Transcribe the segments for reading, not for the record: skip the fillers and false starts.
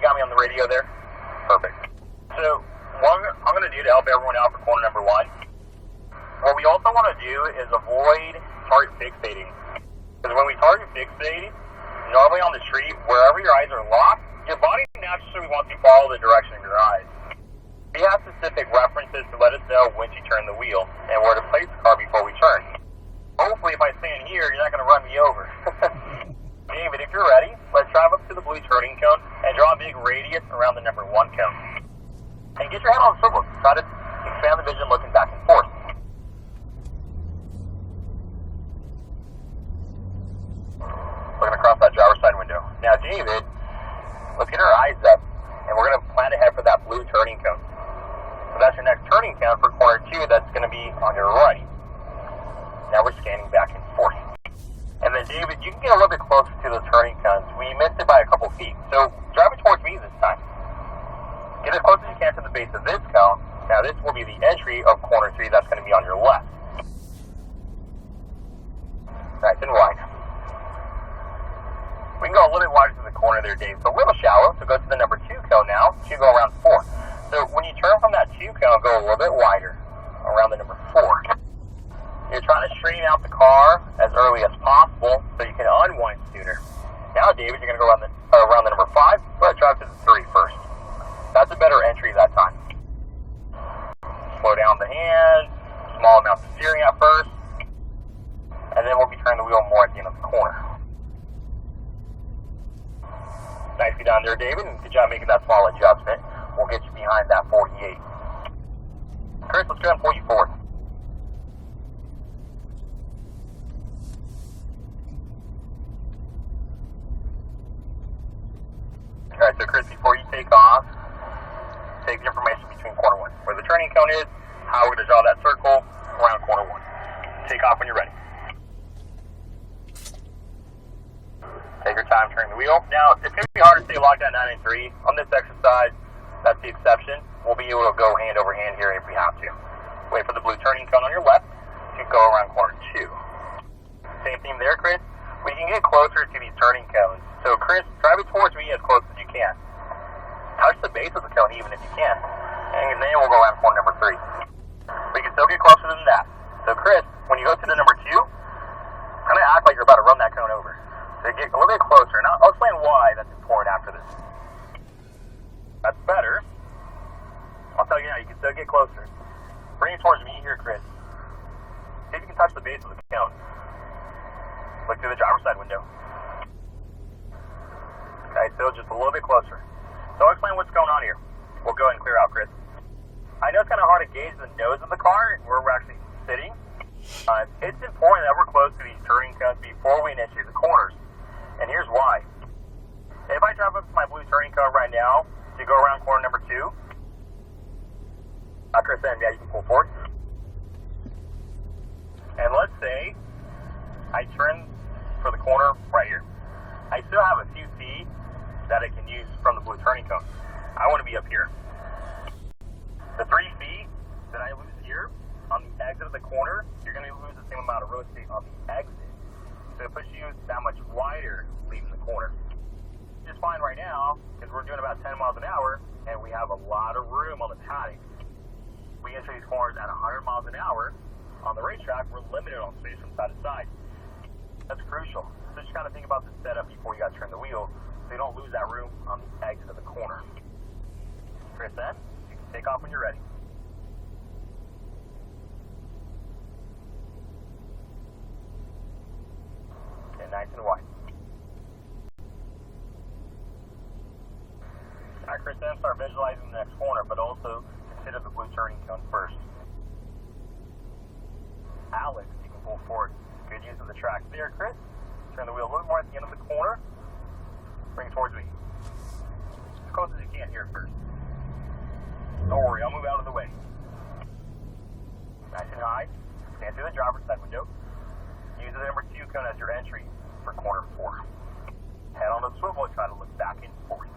you got me on the radio there? Perfect. So what I'm going to do to help everyone out for corner number 1, what we also want to do is avoid target fixating. Because when we target fixate, normally on the street, wherever your eyes are locked, your body naturally wants to follow the direction of your eyes. We have specific references to let us know when to turn the wheel and where to place the car before we turn. Hopefully, if I stand here, you're not going to run me over. David, if you're ready, let's drive up to the blue turning cone and draw a big radius around the number 1 cone. And get your hand on the swivel. Try to expand the vision looking back and forth. Looking across that driver's side window. Now, David, let's get our eyes up, and we're going to plan ahead for that blue turning cone. So that's your next turning cone for corner 2. That's going to be on your right. Now we're scanning back and forth. And then, David, you can get a little bit closer to the turning cones. We missed it by a couple feet. So drive it towards me this time. Get as close as you can to the base of this cone. Now this will be the entry of corner 3. That's going to be on your left. Nice and wide. We can go a little bit wider to the corner there, Dave. It's a little shallow, so go to the number 2 cone now. You go around 4. So when you turn from that 2 cone, go a little bit wider around the number 4. You're trying to straighten out the car as early as possible so you can unwind sooner. Now, David, you're going to go around the number 5, but drive to the 3 first. That's a better entry that time. Slow down the hand, small amounts of steering at first, and then we'll be turning the wheel more at the end of the corner. Nicely done there, David, and good job making that small adjustment. We'll get you behind that 48. Chris, let's go and pull you forward. Alright, so Chris, before you take off, take the information between corner 1, where the turning cone is, how we're going to draw that circle around corner 1. Take off when you're ready. Take your time turning the wheel. Now, it's going to be hard to stay locked at 9 and 3. On this exercise, that's the exception. We'll be able to go hand over hand here if we have to. Wait for the blue turning cone on your left to go around corner 2. Same theme there, Chris. We can get closer to these turning cones. So, Chris, drive it towards me as close as you can. Touch the base of the cone even if you can. And then we'll go around corner number 3. We can still get closer than that. So, Chris, when you go to the number 2, kind of act like you're about to run that cone over. So get a little bit closer. And I'll explain why that's important after this. That's better. I'll tell you now, you can still get closer. Bring it towards me here, Chris. See if you can touch the base of the cone. Look through the driver's side window. Okay, still just a little bit closer. So I'll explain what's going on here. We'll go ahead and clear out, Chris. I know it's kind of hard to gauge the nose of the car and where we're actually sitting. It's important that we're close to these turning cones before we initiate the corners. And here's why. If I drive up to my blue turning cone right now to go around corner number 2, Chris, yeah, you can pull forward. And let's say I turn for the corner right here. I still have a few feet that I can use from the blue turning cone. I want to be up here. The 3 feet that I lose here on the exit of the corner, you're going to lose the same amount of real estate on the exit. So it puts you that much wider leaving the corner. Just fine right now, because we're doing about 10 miles an hour, and we have a lot of room on the paddock. We enter these corners at 100 miles an hour. On the racetrack, we're limited on space from side to side. That's crucial. So just got to think about the setup before you got to turn the wheel, so you don't lose that room on the exit of the corner. Chris, then, you can take off when you're ready. And nice and wide. All right, Chris, then start visualizing the next corner, but also consider the blue turning cone first. Alex, you can pull forward. Good use of the track there, Chris. Turn the wheel a little more at the end of the corner. Bring it towards me. As close as you can here first. Don't worry, I'll move out of the way. Nice and high. Stand through the driver's side window. Use the number 2 cone as your entry for corner 4. Head on the swivel and try to look back and forth.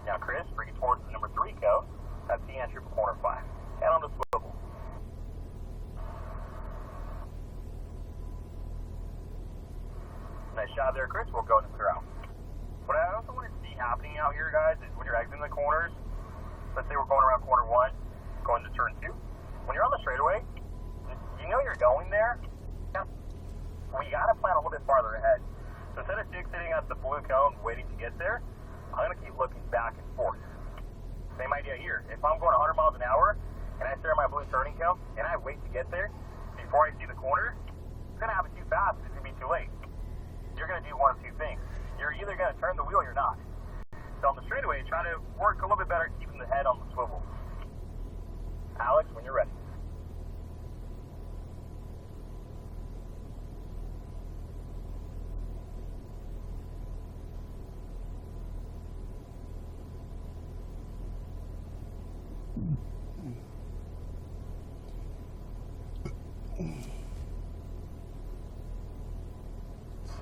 Now, Chris, bring it towards the number 3 cone. That's the entry for corner 5. Head on the swivel. Nice shot there, Chris. We'll go ahead and clear out. number 1, going to turn 2. When you're on the straightaway, you know you're going there. We got to plan a little bit farther ahead. So instead of sitting at the blue cone waiting to get there, I'm going to keep looking back and forth. Same idea here. If I'm going 100 miles an hour and I stare at my blue turning cone and I wait to get there before I see the corner, it's going to happen too fast. It's going to be too late. You're going to do one of two things. You're either going to turn the wheel or you're not. So on the straightaway, try to work a little bit better keeping the head on the swivel. Alex, when you're ready.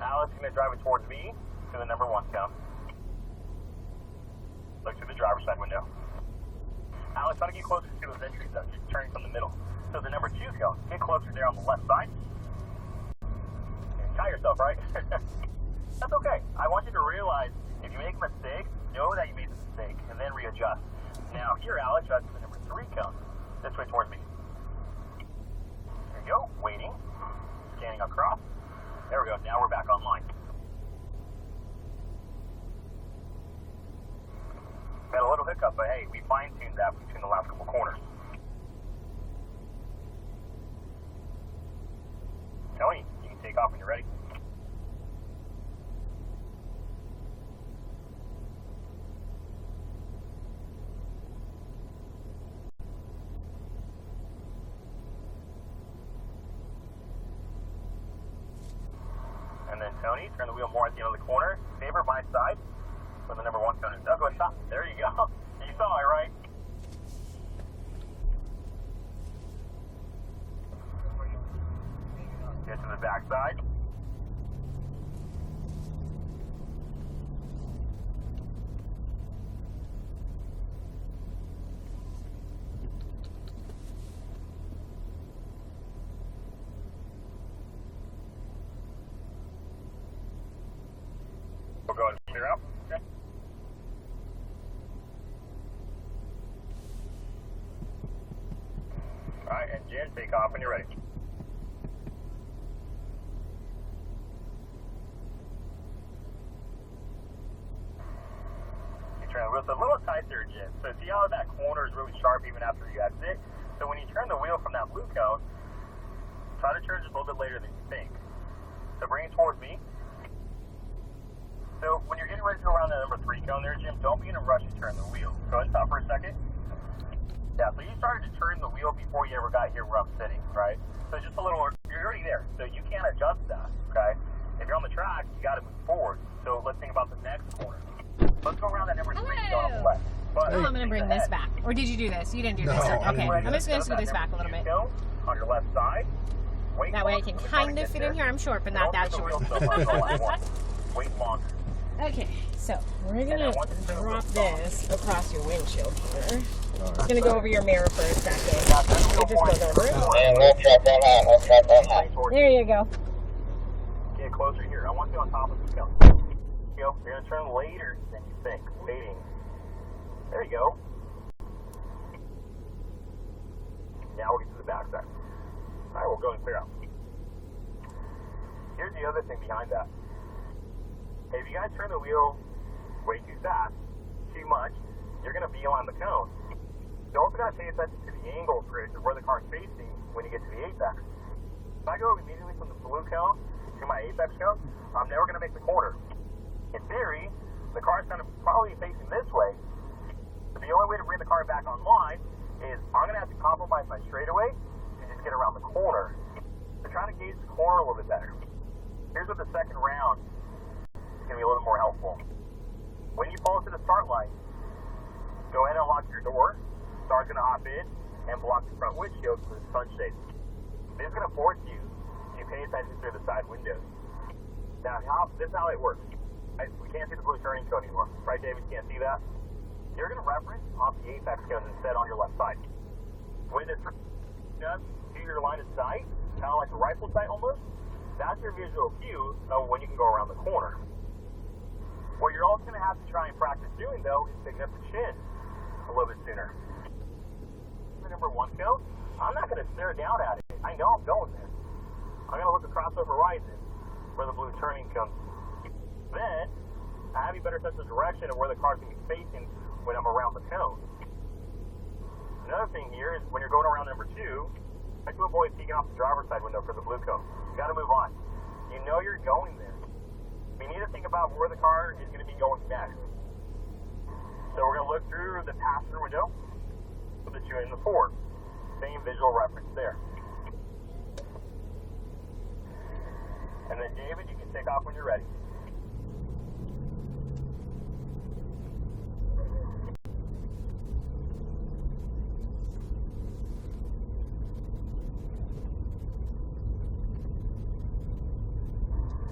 Alex is going to drive it towards me to the number 1 cone. Look through the driver's side window. Alex, try to get closer to those entries though, just turning from the middle. So the number 2 cone, get closer there on the left side. Tie yourself, right? That's okay. I want you to realize if you make a mistake, know that you made the mistake and then readjust. Now here, Alex, drive to the number 3 cone. This way towards me. There you go, waiting, scanning across. There we go, now we're back online. Had a little hiccup, but hey, we fine-tuned that between the last couple corners. Tony, you can take off when you're ready. And then Tony, turn the wheel more at the end of the corner. Favor my side when the number 1 cone is. Oh, go stop. There you go. You saw it, right? Get to the back side. We'll go ahead and clear out. Okay. Alright, and Jen, take off when you're ready. You turn the wheel. It's a little tight there, Jen. So see how that corner is really sharp even after you exit? So when you turn the wheel from that blue cone, try to turn just a little bit later than you think. So bring it towards me. So when you're getting ready to go around that number 3 cone there, Jim, don't be in a rush to turn the wheel. Go ahead and stop for a second. Yeah, so you started to turn the wheel before you ever got here where I'm sitting, right? So just a little, you're already there. So you can't adjust that, okay? If you're on the track, you got to move forward. So let's think about the next corner. Let's go around that number 3 cone on the left. But I'm going to bring this back. Or did you do this? You didn't do this. Okay, I'm just going to scoot this back a little bit. On your left side. That way I can kind of fit in here. I'm short, but not that short. Wait longer. Okay, so we're going to drop this across your windshield here. It's going to go over your mirror for a second. It just goes over it. And we'll drop that out. We'll drop that out. There you go. Get closer here. I want you on top of this cone. You're going to turn later than you think. Waiting. There you go. Now we'll get to the back side. Alright, we'll go and clear out. Here's the other thing behind that. If you guys turn the wheel way too fast, too much, you're going to beeline the cone. You also got to pay attention to the angle for where the car is facing when you get to the apex. If I go immediately from the blue cone to my apex cone, I'm never going to make the corner. In theory, the car is going to probably facing this way. But the only way to bring the car back online is I'm going to have to compromise my straightaway to just get around the corner. So trying to gauge the corner a little bit better. Here's what the second round is going to be a little more helpful. When you pull to the start line, go ahead and lock your door. Star's going to hop in and block the front windshield with the sunshade. This is going to force you to pay attention to the side windows. Now, this is how it works. We can't see the blue turning cone anymore. Right, David? You can't see that? You're going to reference off the apex cone instead on your left side. When this does to your line of sight, kind of like a rifle sight almost, that's your visual cue of when you can go around the corner. What you're also going to have to try and practice doing, though, is picking up the chin a little bit sooner. know I'm going there. I'm going to look across the horizon where the blue turning comes. Then, I have a better sense of direction of where the car's going to be facing when I'm around the cone. Another thing here is when you're going around number 2, I to avoid peeking off the driver's side window for the blue cone. You got to move on. You know you're going there. We need to think about where the car is going to be going next. So we're going to look through the passenger window for the 2 and the 4. Same visual reference there. And then David, you can take off when you're ready.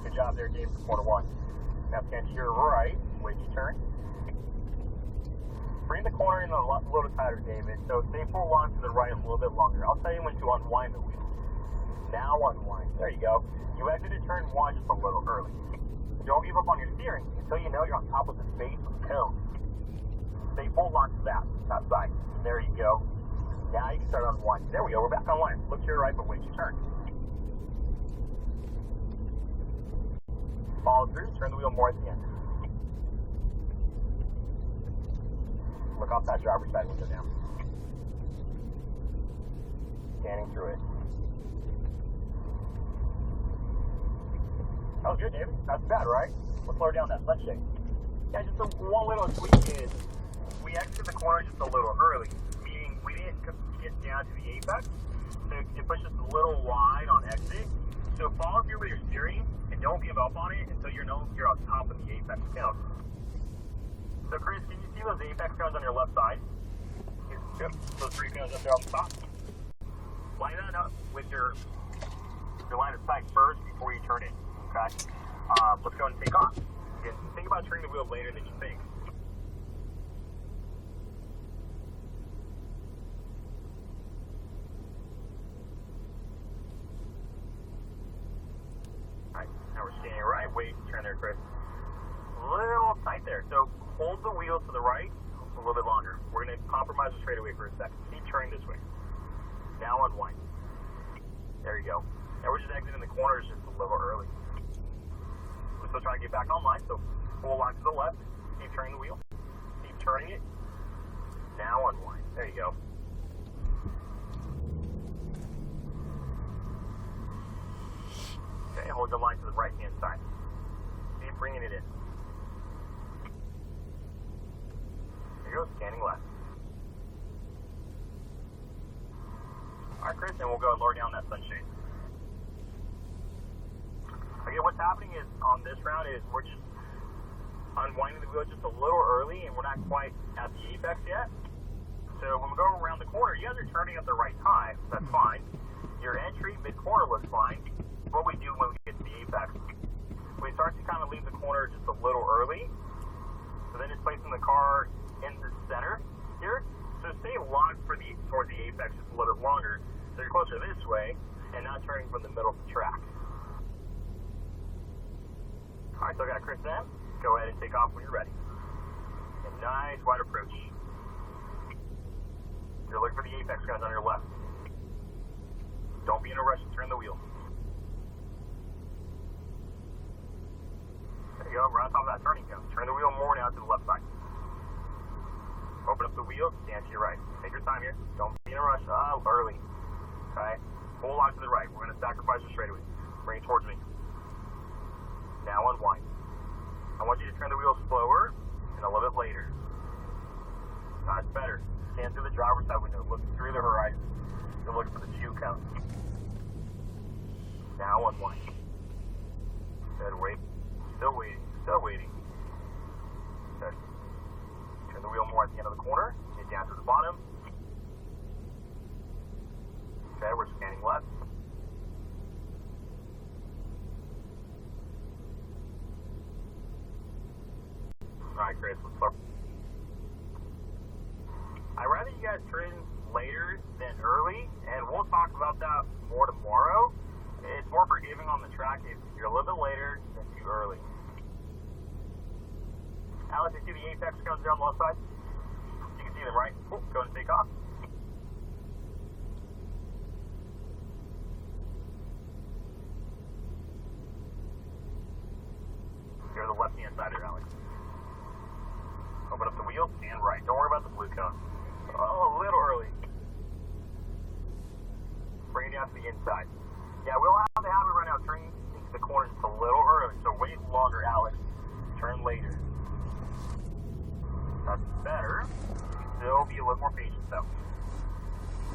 Good job there, David, for corner 1. Now stand to your right, wait your turn. Bring the corner in a little tighter, David. So stay full on to the right a little bit longer. I'll tell you when to unwind the wheel. Now unwind. There you go. You exited turn 1 just a little early. Don't give up on your steering until you know you're on top of the base of the cone. Stay full on to that side. There you go. Now you can start unwinding. There we go. We're back on line. Look to your right, but wait your turn. Follow through. Turn the wheel more at the end. Look off that driver's side window now. Scanning through it. That was good, David. That's bad, right? Let's lower down that sunshade. Yeah, just one little tweak is we exited the corner just a little early, meaning we didn't get down to the apex, so it pushed us a little wide on exit. So follow through with your steering and don't give up on it until you're on top of the apex cone. So Chris, can you see those apex cones on your left side? Yep. Those 3 cones up there on the top. Line that up with your line of sight first before you turn it. Okay? Let's go and take off. Again, think about turning the wheel later than you think. Alright, now we're standing right. Wait, turn there, Chris. A little tight there. So hold the wheel to the right a little bit longer. We're going to compromise the straightaway for a second. Keep turning this way. Now unwind. There you go. Now we're just exiting the corners just a little early. We're still trying to get back online, so full line to the left. Keep turning the wheel. Keep turning it. Now unwind. There you go. Okay, hold the line to the right hand side. Keep bringing it in. There you go, scanning left. Alright, Chris, and we'll go lower down that sunshade. Okay, what's happening is on this round is we're just unwinding the wheel just a little early and we're not quite at the apex yet. So when we go around the corner, you guys are turning at the right time. That's fine. Your entry mid-corner looks fine. What we do when we get to the apex, we start to kind of leave the corner just a little early. So then it's placing the car in the center here. So stay locked toward the apex just a little bit longer. So you're closer this way and not turning from the middle of the track. Alright, so I got Chris in. Go ahead and take off when you're ready. And nice wide approach. You're looking for the apex guys on your left. Don't be in a rush to turn the wheel. There you go, we're on top of that turning cone. Turn the wheel more now to the left side. Open up the wheel, stand to your right. Take your time here. Don't be in a rush. Early. Okay? Pull lock to the right. We're going to sacrifice the straightaway. Bring it towards me. Now unwind. I want you to turn the wheel slower and a little bit later. That's better. Stand through the driver's side window. Look through the horizon. You're looking for the 2 count. Now unwind. Good. Wait. Still waiting. Still waiting. Good. Turn the wheel more at the end of the corner. Get down to the bottom. Okay, we're scanning left. Alright, Chris, let's start. I'd rather you guys turn later than early, and we'll talk about that more tomorrow. It's more forgiving on the track if you're a little bit later than too early. Alex, you see the apex cones there on the left side? You can see them, right? Cool. Go and take off. the inside. Yeah, we'll have the habit right now turning into the corners just a little early, so wait longer, Alex. Turn later. That's better. Still be a little more patient, though.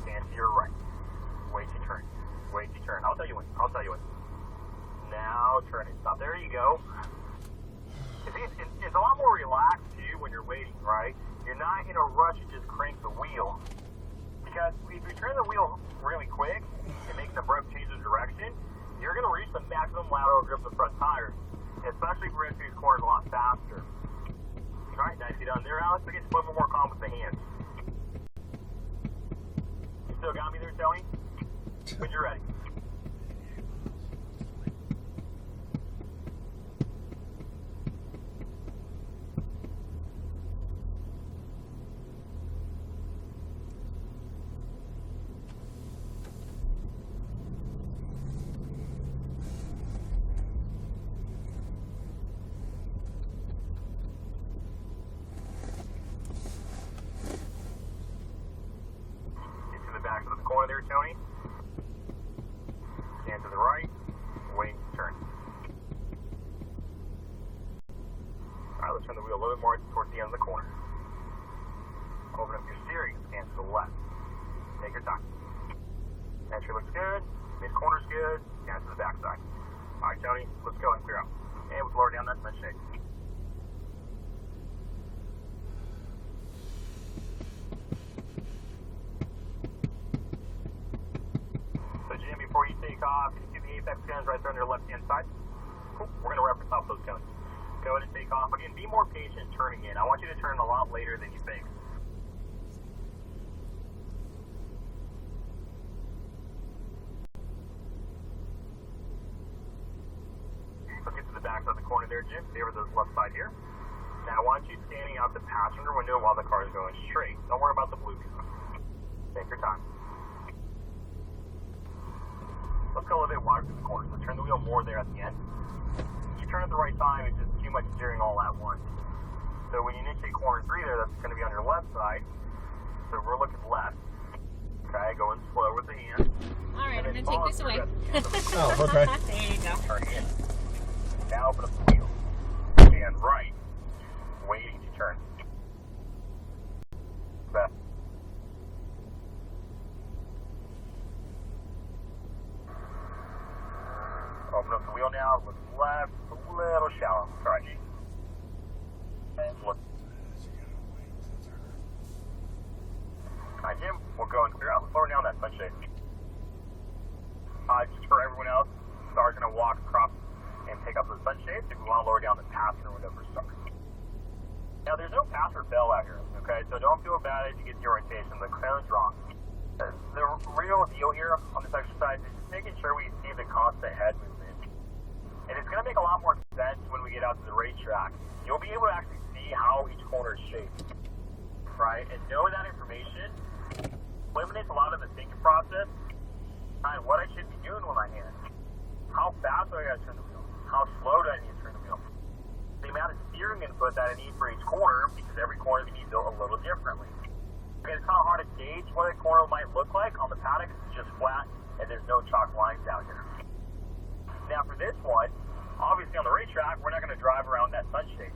Stand to your right. Wait to turn. Wait to turn. I'll tell you when. I'll tell you when. Now turn it. Stop. There you go. It's a lot more relaxed, too, when you're waiting, right? You're not in a rush to just crank the wheel. Because if you turn the wheel really quick and make an abrupt change of direction, you're going to reach the maximum lateral grip of the front tires, especially if we're going to these corners a lot faster. All right, nicely done there, Alex. We get a little more calm with the hands. You still got me there, Tony? When you're ready. Back to the corner there, Tony. Stand to the right. Wait, turn. Alright, let's turn the wheel a little bit more towards the end of the corner. Open up your steering. Stand to the left. Take your time. Entry looks good. Mid corner's good. Stand to the back side. Alright, Tony, let's go and clear out. And let's lower down that front shake. Before you take off, you see the apex cones right there on your left-hand side? Cool. We're going to reference off those cones. Go ahead and take off. Again, be more patient turning in. I want you to turn a lot later than you think. Let's get to the back side of the corner there, Jim. Favor the left side here. Now, I want you standing out the passenger window while the car is going straight. Don't worry about the blue cone. Take your time. Let's go a little bit wider through the corners. Let's turn the wheel more there at the end. You turn at the right time, it's just too much steering all at once. So when you initiate corner 3 there, that's going to be on your left side. So we're looking left. Okay, going slow with the hand. All right, I'm going to take this away. Oh, okay. There you go. Turn in. Now open up the wheel. Stand right. Waiting to turn. Back. Open up the wheel now, look left, a little shallow. Try it. And look. Alright, Jim, we'll go and clear out. Let's lower down that sunshade. Just for everyone else, Star's going to walk across and pick up the sunshades if we want to lower down the passenger window for Star. Now, there's no pass or fail out here, okay? So don't feel bad as you get the orientation. The crown's wrong. The real deal here on this exercise is just making sure we see the constant head movement. And it's going to make a lot more sense when we get out to the racetrack. You'll be able to actually see how each corner is shaped, right? And knowing that information eliminates a lot of the thinking process on what I should be doing with my hand. How fast do I got to turn the wheel? How slow do I need to turn the wheel? The amount of steering input that I need for each corner, because every corner can be built a little differently. It's kind of hard to gauge what a corner might look like on the paddock. It's just flat, and there's no chalk lines out here. Now for this one, obviously on the racetrack, we're not going to drive around that sunshade.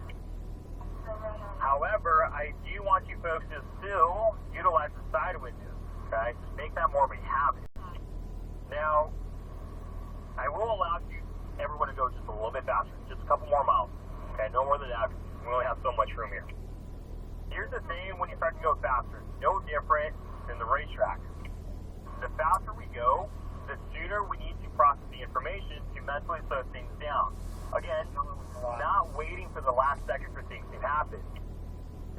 However, I do want you folks to still utilize the side windows, okay? Just make that more of a habit. Now, I will allow everyone to go just a little bit faster, just a couple more miles, okay? No more than that. We only have so much room here. Here's the thing when you start to go faster. It's no different than the racetrack. The faster we go, the sooner we need to process the information to mentally slow things down. Again, not waiting for the last second for things to happen.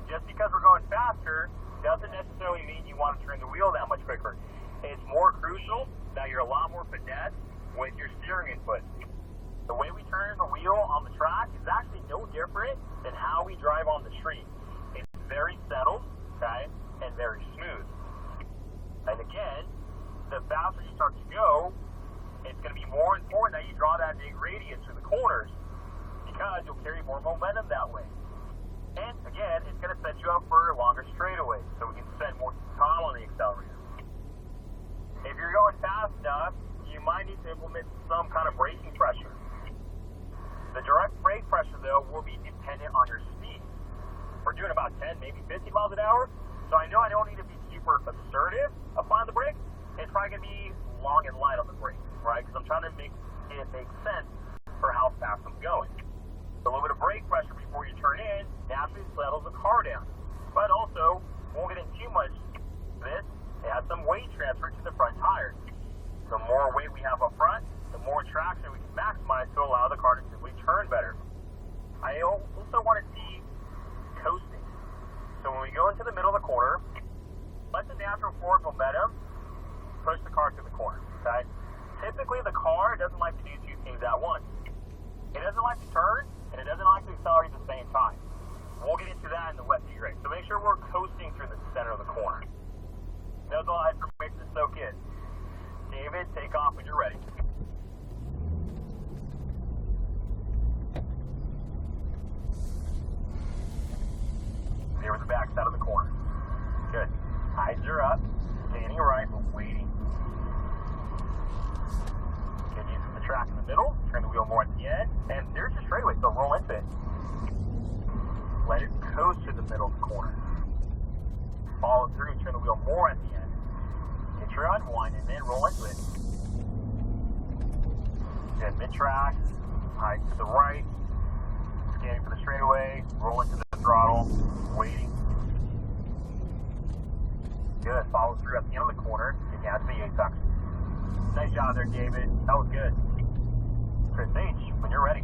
Just because we're going faster doesn't necessarily mean you want to turn the wheel that much quicker. It's more crucial that you're a lot more finesse with your steering input. The way we turn the wheel on the track is actually no different than how we drive on the street. It's very settled, okay, and very smooth. And again, the faster you start to go, it's going to be more important that you draw that big radius through the corners because you'll carry more momentum that way. And again, it's going to set you up for longer straightaways so we can spend more time on the accelerator. If you're going fast enough, implement some kind of braking pressure. The direct brake pressure, though, will be dependent on your speed. We're doing about 10, maybe 50 miles an hour, so I know I don't need to be super assertive applying the brake. It's probably going to be long and light on the brake, right? Because I'm trying to make it make sense for how fast I'm going. A little bit of brake pressure before you turn in naturally settles the car down. But also, won't get in too much of this. It has some weight transfer to the front tires. The more weight we have up front, the more traction we can maximize to allow the car to simply turn better. I also want to see coasting. So when we go into the middle of the corner, let the natural forward momentum push the car to the corner, okay? Typically, the car doesn't like to do two things at once. It doesn't like to turn, and it doesn't like to accelerate at the same time. We'll get into that in the wet degrade. So make sure we're coasting through the center of the corner. That's a lot of information to soak in. David, take off when you're ready. There was the back side of the corner. Good. Eyes are up. Standing right, but waiting. Get used to the track in the middle. Turn the wheel more at the end. And there's your straightaway, so roll into it. Let it coast to the middle of the corner. Follow through, turn the wheel more at the end. Get your unwind and then roll into it. Good, mid-track. Hike to the right. Scanning for the straightaway. Roll into the throttle. Waiting. Good. Follow through at the end of the corner. Get down to the apex. Nice job there, David. That was good. Chris H., when you're ready.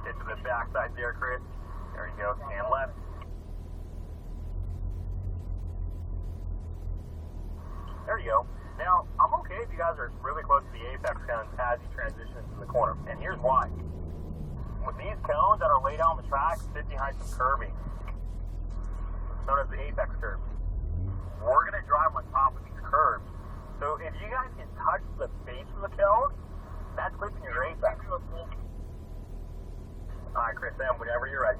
Get to the back side there, Chris. There you go. Stand left. There you go. Now, I'm okay if you guys are really close to the apex cones as you transition into the corner. And here's why. With these cones that are laid out on the track, sit behind some curving, known as the apex curves. We're going to drive on top of these curves. So if you guys can touch the base of the cone, that's clipping your apex. All right, Chris M., whenever you're ready.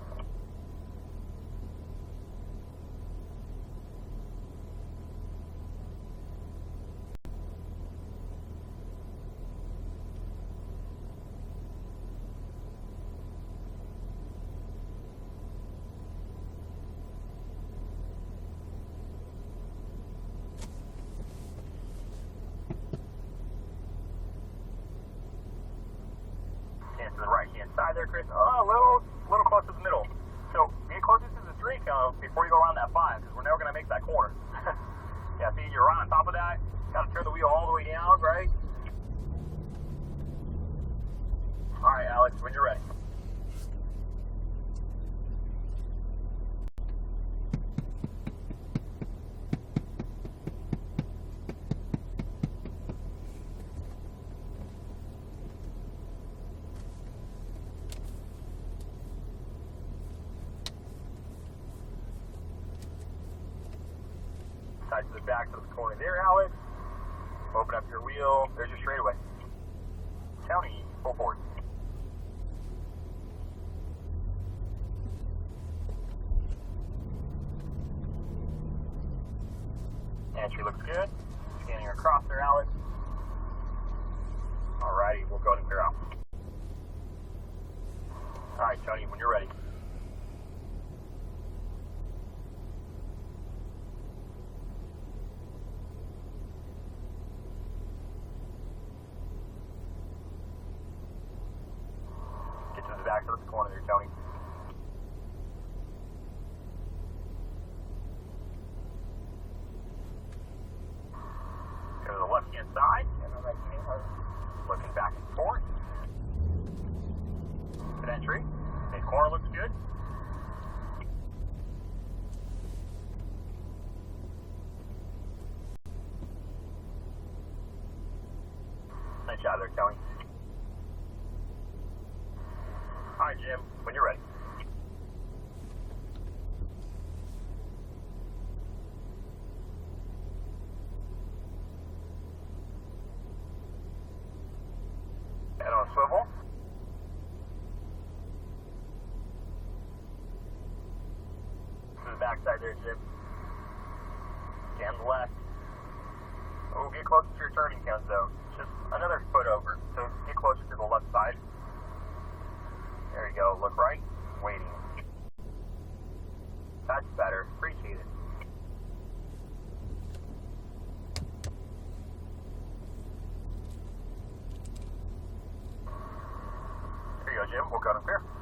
To the right-hand side there, Chris. Oh, a little close to the middle. So get closer to the 3 cone before you go around that 5, because we're never going to make that corner. Yeah, see, you're right on top of that. Got to turn the wheel all the way down, right? All right, Alex, when you're ready. Side to the back of the corner there, Alex. Open up your wheel. There's your straightaway. Tony, full forward. Entry looks good. Scanning across there, Alex. Alrighty, we'll go ahead and clear out. Alright, Tony, when you're ready. Get to the back of the corner there, Tony. Go to the left-hand side. Looking back and forth. Good entry. Mid corner looks good. Nice job there, Tony. right, Jim, when you're ready. Head on a swivel. To the backside there, Jim. Jam the left. We'll get closer to your turning cone zone. Just another foot over. So get closer to the left side. There you go. Look right. Waiting. That's better. Appreciate it. Here you go, Jim. We'll cut up here.